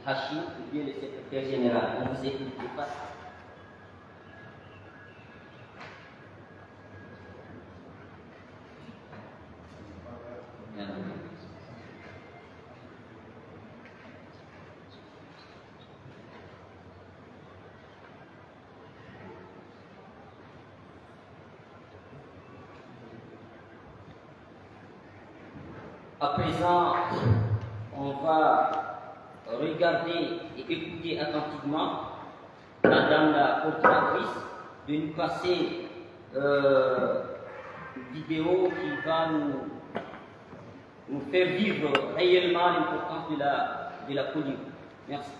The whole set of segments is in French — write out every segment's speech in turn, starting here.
Hachim, ou bien le secrétaire général. On vous écoute, pas. À présent, on va regarder et écouter attentivement Madame la coordinatrice de nous passer une vidéo qui va nous faire vivre réellement l'importance de la polio. Merci.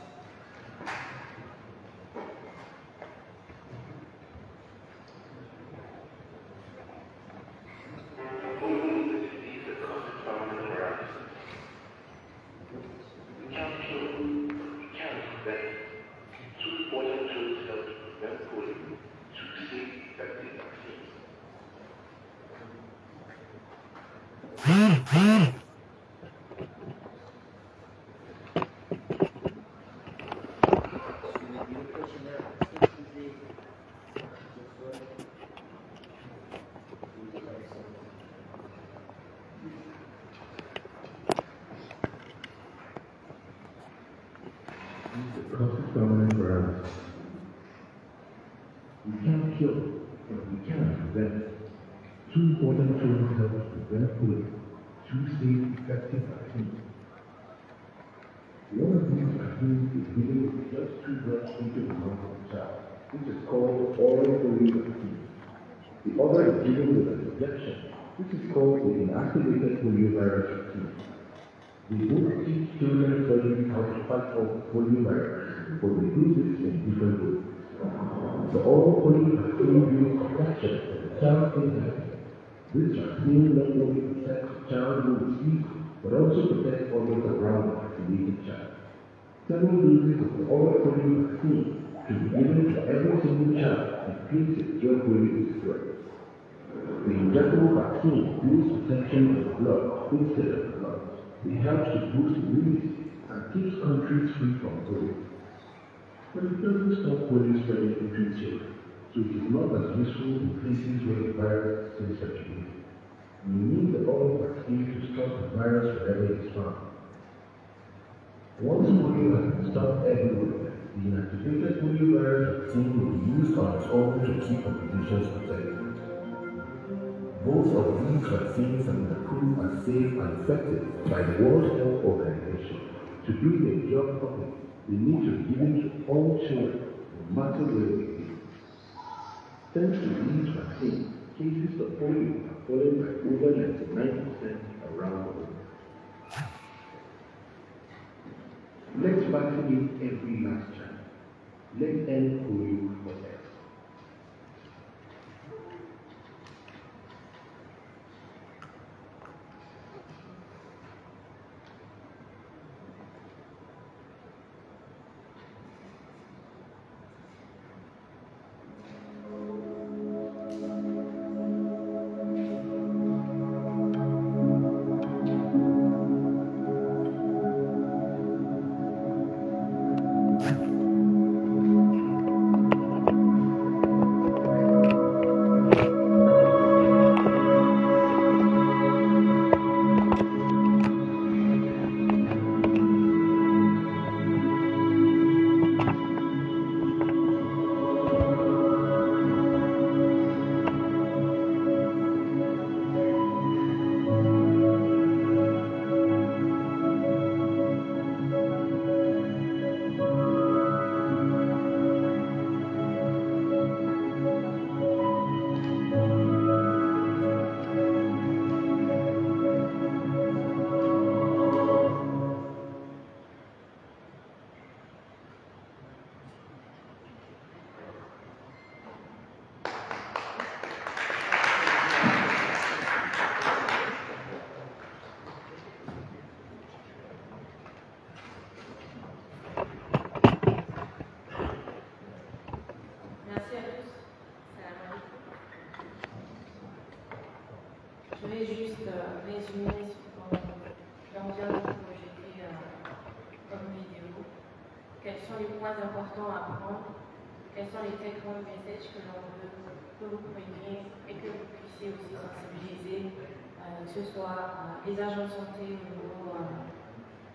Important tools help prevent polio through safe, effective vaccines. One of these vaccines is given with just 2 drops into the mouth of the child, which is called oral polio vaccine. The other is given with an injection, which is called the inactivated poliovirus vaccine. They both teach children surgery how to fight off poliovirus, but they do this in different ways. The oral polio vaccine gives protection for the child's intestine. This vaccine not only protects the child who receives it, but also protects others around the vaccinated child. Several doses of the oral polio vaccine should be given to every single child in case if drug polio is spread. The injectable vaccine builds protection of the blood instead of the blood. It helps to boost immunity and keeps countries free from polio. But it doesn't stop polio spreading between children, so it is not as useful in places where the virus is still circulating. We need the oral vaccine to stop the virus wherever it is found. Once polio has been stopped everywhere, the inactivated poliovirus vaccine will be used on its own to keep populations protected. Both of these vaccines have been approved as safe and effective by the World Health Organization. To do their job properly, they need to be given to all children, no matter where they live. Thanks to these vaccines, cases of polio have fallen by over 99% around the world. Let's vaccinate every last child. Let's end polio forever. Je vais juste résumer ce qu'on vient de projeter comme vidéo. quels sont les points importants à prendre, quels sont les take-home messages que l'on veut que vous preniez et que vous puissiez aussi sensibiliser, que ce soit les agents de santé au niveau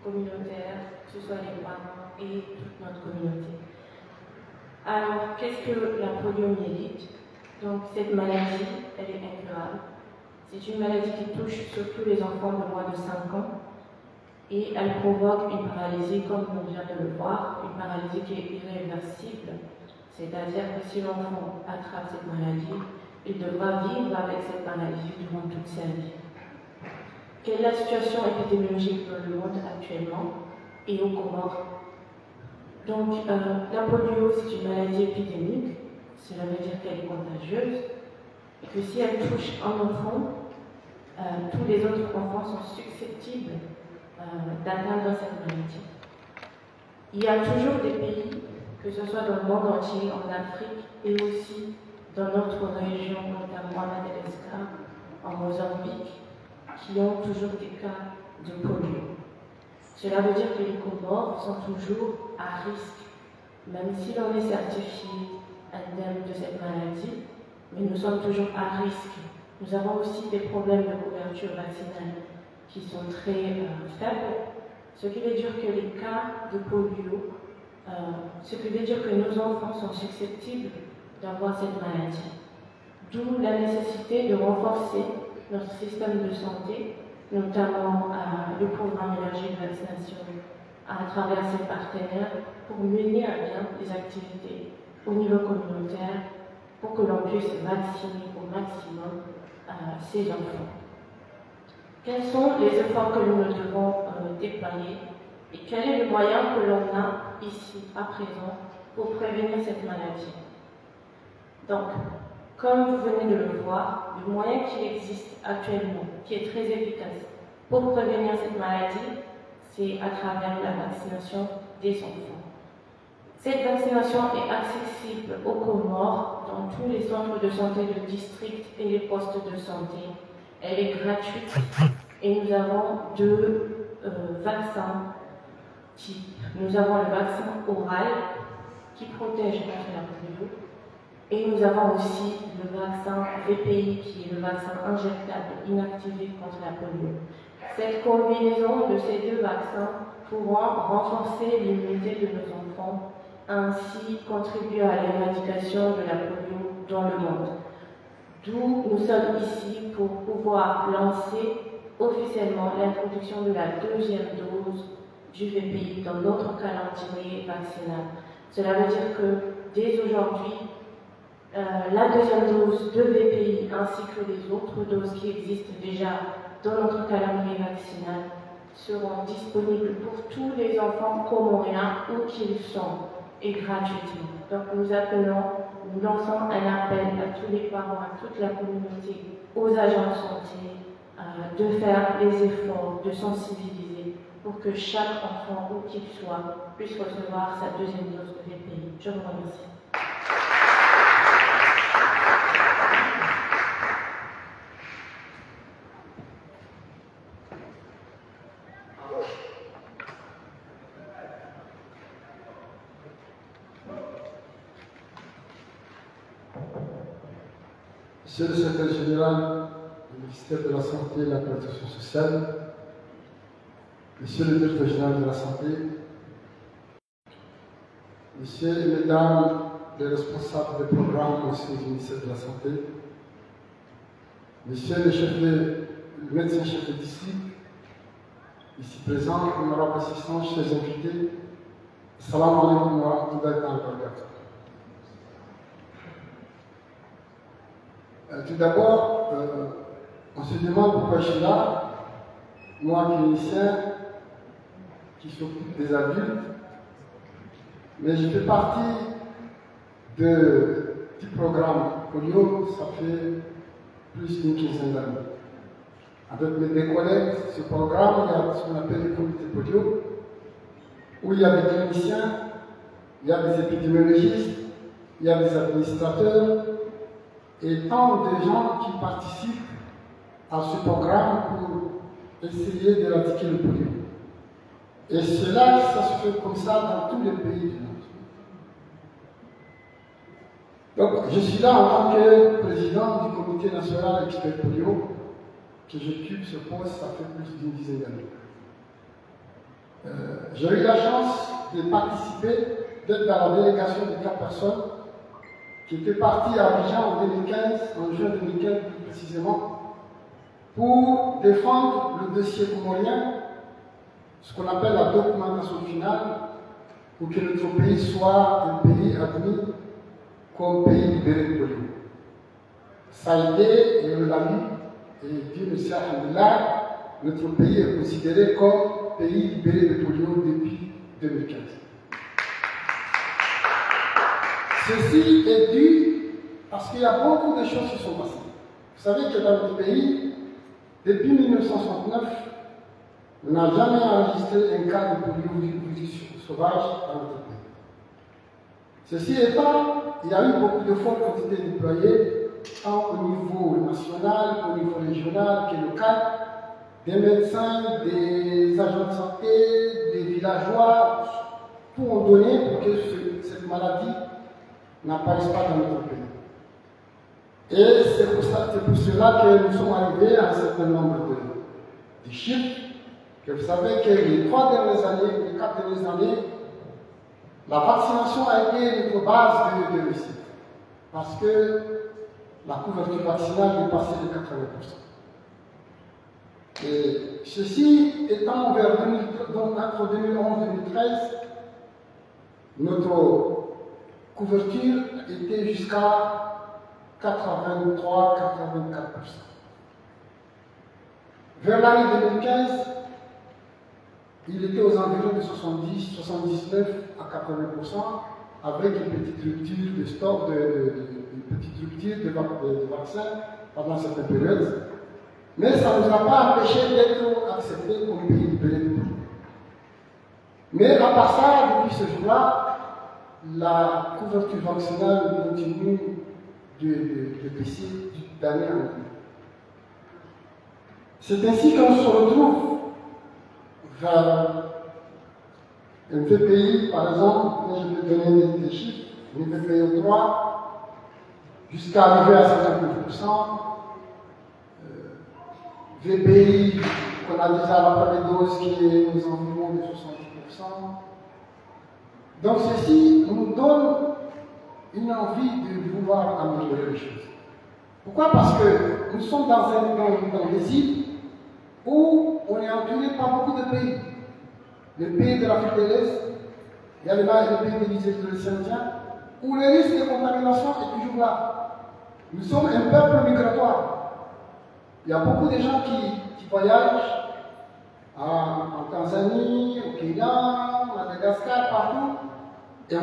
communautaire, que ce soit les parents et toute notre communauté. Alors, qu'est-ce que la poliomyélite? Donc, cette maladie, elle est incurable. C'est une maladie qui touche surtout les enfants de moins de 5 ans et elle provoque une paralysie, comme on vient de le voir, une paralysie qui est irréversible. C'est-à-dire que si l'enfant attrape cette maladie, il devra vivre avec cette maladie durant toute sa vie. Quelle est la situation épidémiologique dans le monde actuellement et aux Comores? Donc, la polio, c'est une maladie épidémique, cela veut dire qu'elle est contagieuse, et que si elle touche un enfant, tous les autres enfants sont susceptibles d'atteindre cette maladie. Il y a toujours des pays, que ce soit dans le monde entier, en Afrique et aussi dans notre région, notamment à Madagascar, en Mozambique, qui ont toujours des cas de polio. Cela veut dire que les Comores sont toujours à risque, même si l'on est certifié indemne de cette maladie, mais nous sommes toujours à risque. Nous avons aussi des problèmes de couverture vaccinale qui sont très faibles, ce qui veut dire que les cas de polio, ce qui veut dire que nos enfants sont susceptibles d'avoir cette maladie. D'où la nécessité de renforcer notre système de santé, notamment le programme élargi de vaccination à travers ses partenaires pour mener à bien les activités au niveau communautaire pour que l'on puisse vacciner au maximum ces enfants. Quels sont les efforts que nous devons déployer et quel est le moyen que l'on a ici à présent pour prévenir cette maladie? Donc, comme vous venez de le voir, le moyen qui existe actuellement, qui est très efficace pour prévenir cette maladie, c'est à travers la vaccination des enfants. Cette vaccination est accessible aux Comores dans tous les centres de santé de district et les postes de santé. Elle est gratuite et nous avons deux vaccins types. Nous avons le vaccin oral qui protège contre la polio. Et nous avons aussi le vaccin VPI, qui est le vaccin injectable inactivé contre la polio. Cette combinaison de ces deux vaccins pourront renforcer l'immunité de nos enfants, ainsi contribuer à l'éradication de la polio dans le monde. D'où nous sommes ici pour pouvoir lancer officiellement l'introduction de la deuxième dose du VPI dans notre calendrier vaccinal. Cela veut dire que dès aujourd'hui, la deuxième dose de VPI ainsi que les autres doses qui existent déjà dans notre calendrier vaccinal seront disponibles pour tous les enfants comoriens où qu'ils sont et gratuitement. Donc nous lançons un appel à tous les parents, à toute la communauté, aux agents de santé, de faire les efforts, de sensibiliser pour que chaque enfant, où qu'il soit, puisse recevoir sa deuxième dose de VPI. Je vous remercie. Monsieur le secrétaire général du ministère de la Santé et de la Protection sociale, Monsieur le directeur général de la Santé, Messieurs et Mesdames les responsables des programmes au sein du ministère de la Santé, Messieurs le médecin chef de district, ici présents, honorables assistants, chers invités, salam alaikum wa rahmatullahi wa barakatuh. Tout d'abord, on se demande pourquoi je suis là, moi clinicien, qui s'occupe des adultes, mais je fais partie du programme polio, ça fait plus d'une quinzaine d'années. Avec mes collègues, ce programme, il y a ce qu'on appelle le comité polio, où il y a des cliniciens, il y a des épidémiologistes, il y a des administrateurs, et tant de gens qui participent à ce programme pour essayer d'éradiquer le polio. Et cela, ça se fait comme ça dans tous les pays du monde. Donc, je suis là en tant que président du comité national expert polio, que j'occupe ce poste, ça fait plus d'une dizaine d'années. J'ai eu la chance de participer, d'être dans la délégation de 4 personnes qui étaient parties à Abidjan en 2015, en juin 2015 plus précisément, pour défendre le dossier comorien, ce qu'on appelle la documentation finale, pour que notre pays soit un pays admis comme pays libéré de polio. Ça a été, et on l'a vu, et Dieu merci, alhamdoulilah, notre pays est considéré comme pays libéré de polio depuis 2015. Ceci est dû parce qu'il y a beaucoup de choses qui sont passées. Vous savez que dans notre pays, depuis 1969, on n'a jamais enregistré un cas de poliovirus sauvage dans notre pays. Ceci étant, il y a eu beaucoup de fois qui ont été déployées, tant au niveau national, au niveau régional que local, des médecins, des agents de santé, des villageois, tout ont donné pour que cette maladie n'apparaisse pas dans notre pays. Et c'est pour cela que nous sommes arrivés à un certain nombre de chiffres, que vous savez que les 3 dernières années, les 4 dernières années, la vaccination a été notre base de réussite, parce que la couverture vaccinale dépassait les 80%. Et ceci étant vers entre 2011 et 2013, notre couverture était jusqu'à 83-84%. Vers l'année 2015, il était aux environs de 70, 79 à 80%, avec une petite rupture de stock, une petite rupture de vaccins pendant cette période. Mais ça ne nous a pas empêché d'être acceptés comme pays libéré de polio. Mais à part ça, depuis ce jour-là, la couverture vaccinale continue de baisser d'année en année. C'est ainsi qu'on se retrouve vers un VPI, par exemple, je peux donner des chiffres, un VPI au 3, jusqu'à arriver à 59%. VPI, qu'on a déjà la première dose qui est aux environs de 70%. Donc ceci nous donne une envie de vouloir améliorer les choses. Pourquoi? Parce que nous sommes dans des îles où on est entouré par beaucoup de pays. Les pays de l'Afrique de l'Est, il y a les pays de l'île Indien, où le risque de contamination est toujours là. Nous sommes un peuple migratoire. Il y a beaucoup de gens qui voyagent en Tanzanie, au Kenya, à Madagascar, partout. Et le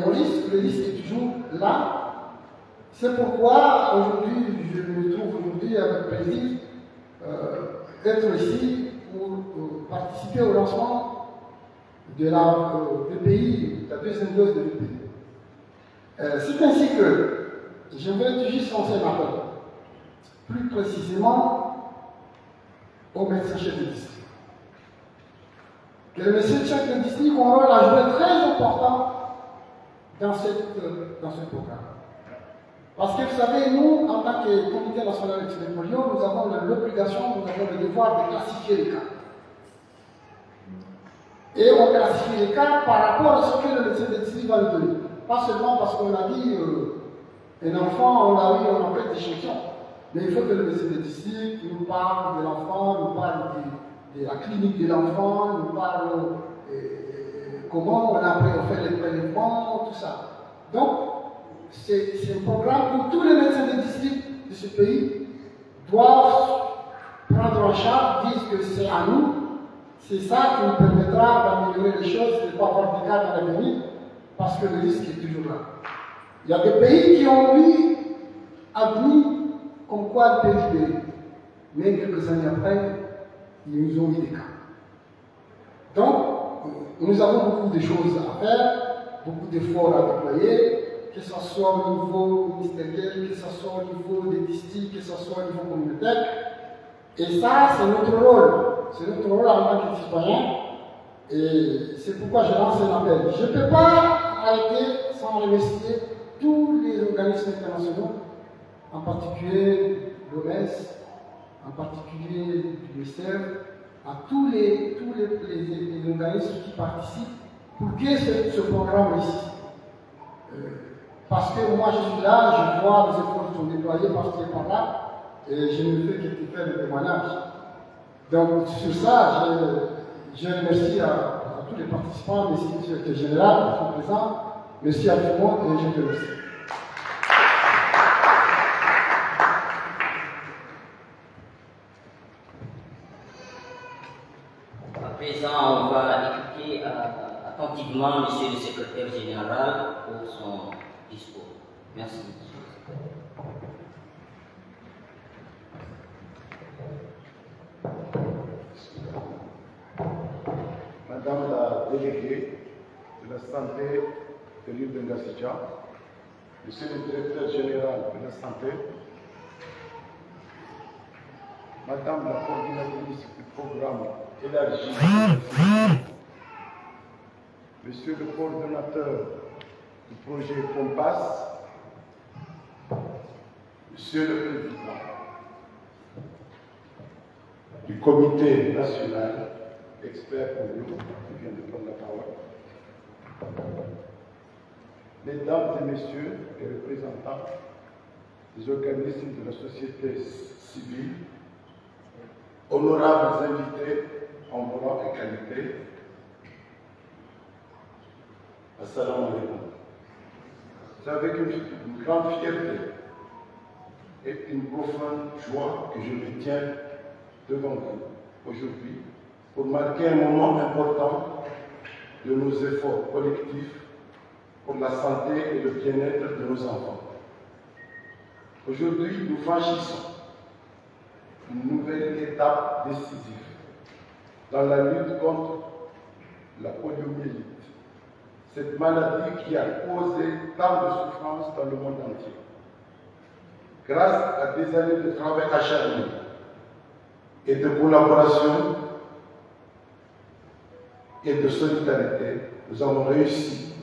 risque est toujours là. C'est pourquoi aujourd'hui, je me trouve aujourd'hui avec plaisir d'être ici pour participer au lancement de la VPI, la deuxième dose de VPI. C'est ainsi que je vais juste lancer un appel, plus précisément aux médecins chefs de district. Que les médecins chefs de district ont un rôle à jouer très important dans ce programme. Parce que vous savez, nous, en tant que comité national expert polio, nous avons l'obligation, nous avons le devoir de classifier les cas. Et on classifie les cas par rapport à ce que le médecin de district va nous donner. Pas seulement parce qu'on a dit un enfant, on a fait des échantillons. Mais il faut que le médecin de district nous parle de l'enfant, nous parle de la clinique de l'enfant, nous parle comment on a fait les prélèvements, tout ça. Donc, c'est un programme où tous les médecins de district de ce pays doivent prendre en charge, disent que c'est à nous, c'est ça qui nous permettra d'améliorer les choses, de ne pas avoir des cas dans l'avenir, parce que le risque est toujours là. Il y a des pays qui ont eu admis comme quoi le pays libéré. Mais quelques années après, ils nous ont mis des cas. Donc, nous avons beaucoup de choses à faire, beaucoup d'efforts à déployer, que ce soit au niveau ministériel, que ce soit au niveau des districts, que ce soit au niveau communautaire. Et ça, c'est notre rôle. C'est notre rôle en tant que citoyen Et c'est pourquoi je lance un appel. Je ne peux pas arrêter sans remercier tous les organismes internationaux, en particulier l'OMS, en particulier l'UNICEF, à tous les organismes qui participent pour que ce programme réussisse. Parce que moi je suis là, je vois les efforts qui sont déployés par-ci et par-là, et je ne fais que faire le témoignage. Donc sur ça, je remercie à tous les participants, merci au secrétaire général qui sont présents, merci à tout le monde et je te remercie. À présent, on va écouter attentivement Monsieur le secrétaire général pour son discours. Merci, Monsieur le secrétaire. Madame la déléguée de la santé de l'île de Ngassidja, Monsieur le directeur général de la santé, Madame la coordinatrice du programme élargi, Monsieur le coordonnateur du projet Compass, Monsieur le président du comité national expert polio qui vient de prendre la parole, Mesdames et Messieurs les représentants des organismes de la société civile, honorables invités en volant et qualité, Assalamu alaikum. C'est avec une grande fierté et une profonde joie que je me tiens devant vous aujourd'hui pour marquer un moment important de nos efforts collectifs pour la santé et le bien-être de nos enfants. Aujourd'hui, nous franchissons une nouvelle étape décisive dans la lutte contre la poliomyélite, cette maladie qui a causé tant de souffrances dans le monde entier. Grâce à des années de travail acharné et de collaboration et de solidarité, nous avons réussi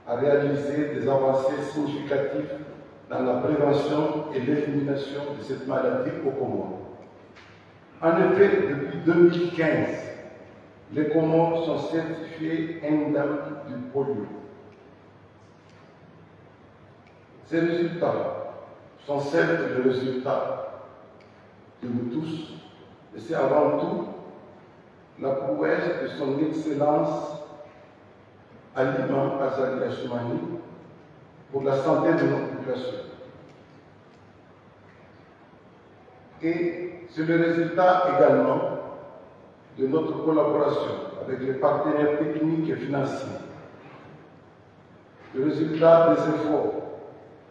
à réaliser des avancées significatives dans la prévention et l'élimination de cette maladie au Comores. En effet, depuis 2015, les Comores sont certifiés indemnes du polio. Ces résultats sont certes le résultat de nous tous, mais c'est avant tout la prouesse de son Excellence Alima Azali Assoumani pour la santé de notre population. Et c'est le résultat également de notre collaboration avec les partenaires techniques et financiers. Le résultat des efforts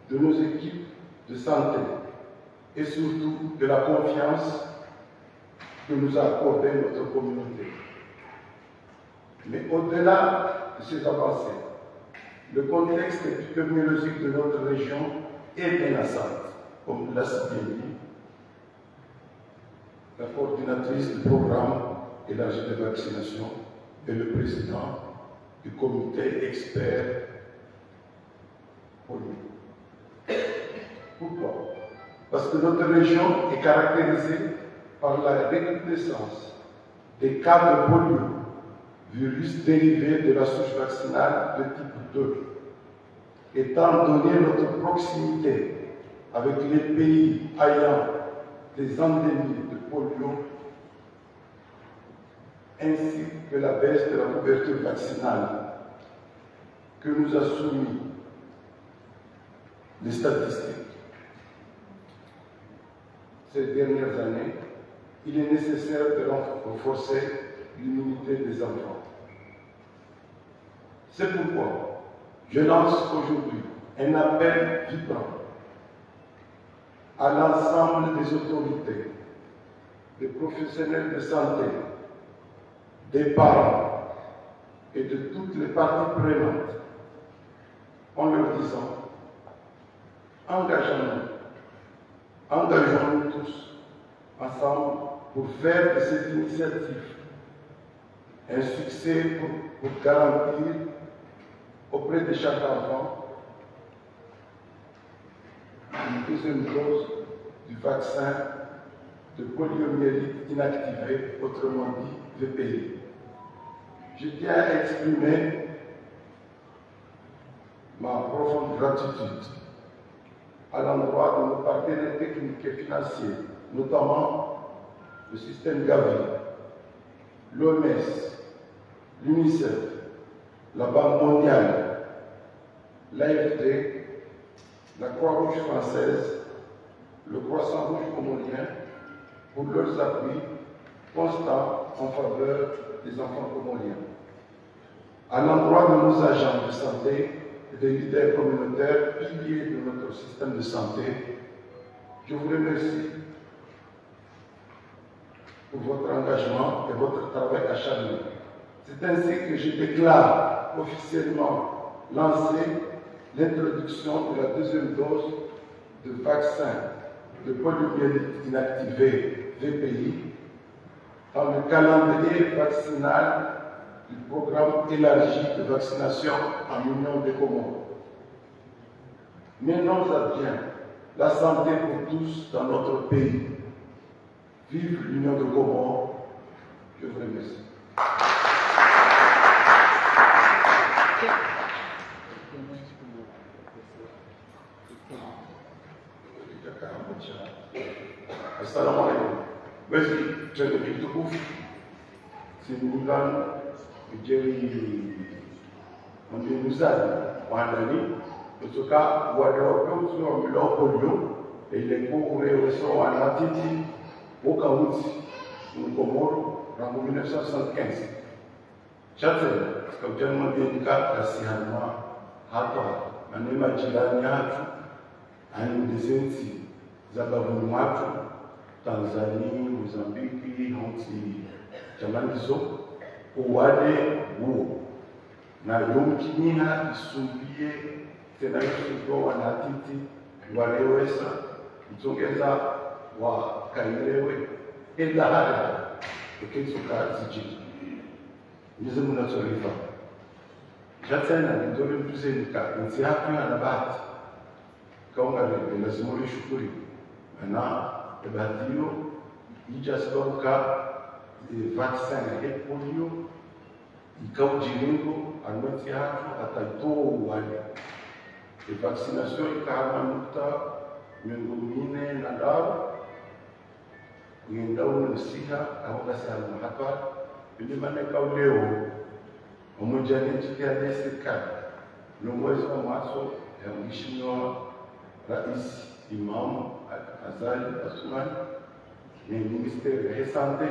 de nos équipes de santé et surtout de la confiance que nous a accordée notre communauté. Mais au-delà de ces avancées, le contexte épidémiologique de notre région est menaçant, comme l'a si bien dit la coordinatrice du programme élargi de vaccination et le président du comité expert polio. Pourquoi? Parce que notre région est caractérisée par la recrudescence des cas de polio, virus dérivé de la souche vaccinale de type 2. Étant donné notre proximité avec les pays ayant des endémies de polio, ainsi que la baisse de la couverture vaccinale que nous a soumis les statistiques ces dernières années, il est nécessaire de renforcer l'immunité des enfants. C'est pourquoi je lance aujourd'hui un appel vibrant à l'ensemble des autorités, des professionnels de santé, des parents et de toutes les parties prenantes, en leur disant: engageons-nous tous ensemble pour faire de cette initiative un succès pour garantir auprès de chaque enfant une deuxième dose du vaccin de poliomyélite inactivé, autrement dit VPI. Je tiens à exprimer ma profonde gratitude à l'endroit de nos partenaires techniques et financiers, notamment le système Gavi, l'OMS, l'UNICEF, la Banque mondiale, l'AFD, la Croix-Rouge française, le Croissant-Rouge comorien, pour leurs appuis constants en faveur des enfants comoriens. À l'endroit de nos agents de santé et des leaders communautaires, piliers de notre système de santé, je vous remercie pour votre engagement et votre travail acharné. C'est ainsi que je déclare officiellement lancé l'introduction de la deuxième dose de vaccin de poliomyélite inactivé VPI dans le calendrier vaccinal du programme élargi de vaccination en Union des Comores. Menons à bien la santé pour tous dans notre pays. Vive l'Union des Comores. Je vous remercie. Assalamu alaikum. Basi tendo kitukufu simulan kujeri mbinuzaji wandani kutoka wadogo wa mloko ile kureweso wanatiti ukauti Komoro rangu 1975 chatel sikujana ndika kasihanwa hapa manema jirani yatu aindesenti za gavumenti watu Tanzania, Mozambiki, Haiti, Jamanizo, uwade huo na yomkiniha isumbie tena yusuko wanatiti walewesa mtongeza wa kailewe ila hada ukizuka zijiji nizo mnatorifa jatena ndole mtuzenika nzi hapo na bahati kaunga lazima ulishukuri na bahati hiyo ijasababuka vaccin ya polio ikaujiringo almati hatu ataitoa wale vaccination ikahamanuta miongo mine na dawa kuyendawo nsiha ahokasana hapa bilimaneka uleo omujani chikiade serikali nomwezi wa mwaso ya mheshimiwa rais Imam Azali Asumani ni ministeri ya sante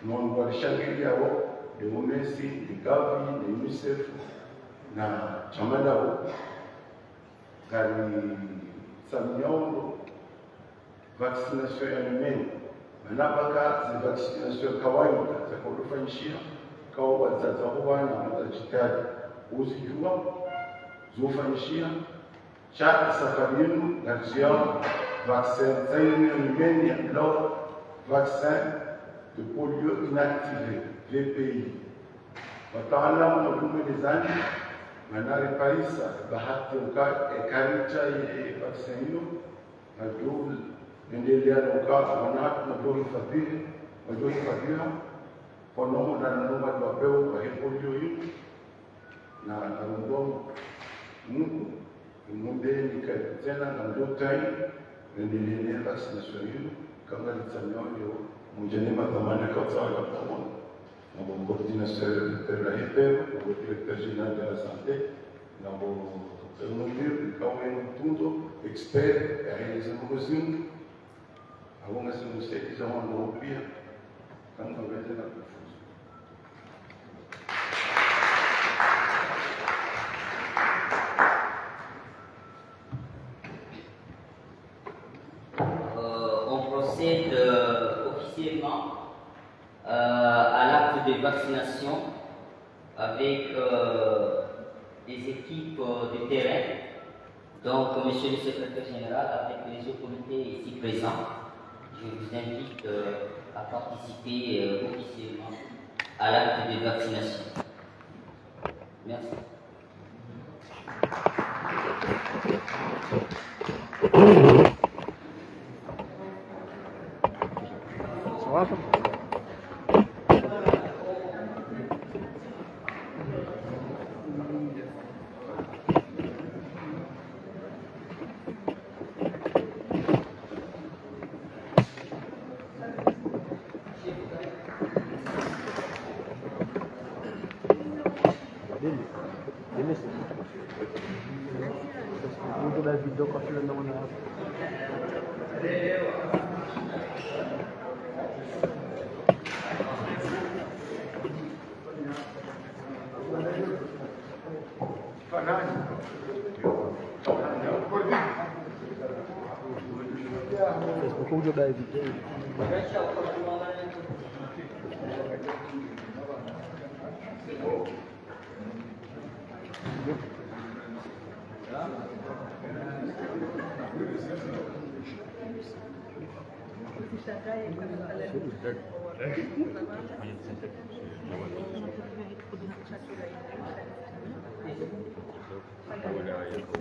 non warishangilia yao de momesi de Gavi de UNICEF na chamada kari samiondo vaccination ya mimea manapaka za vaccination kawaida za kufanyishia kwa wazazi wao na watajitahidi uzijua zofanyishia chaque safari yenu na vaccin zaini ya bloc vaccin de polio inactivé VPI. Wataalamu wa huduma mezani wanaripaisa bahati ekaricha ya vaccin hiyo na ndio endelea na wanatu na ndio hifadhiwa kwa nomo na noma kwa peo kwa polio hiyo na ndio Mungu Munde nikatena na ndotai endelea vaccination hiyo kama litsanyo mujanema tamana kwa sawa kwa mon coordinateur de la HPM, le directeur général de la santé, nous dire quand même tout expert à réaliser nos mesures, avant que nous soyons suffisamment européens quand on va être la plus chose. On procède officiellement à l'acte de vaccination avec des équipes de terrain. Donc, monsieur le secrétaire général, avec les autorités ici présentes, je vous invite à participer officiellement à l'acte de vaccination. Merci. Saya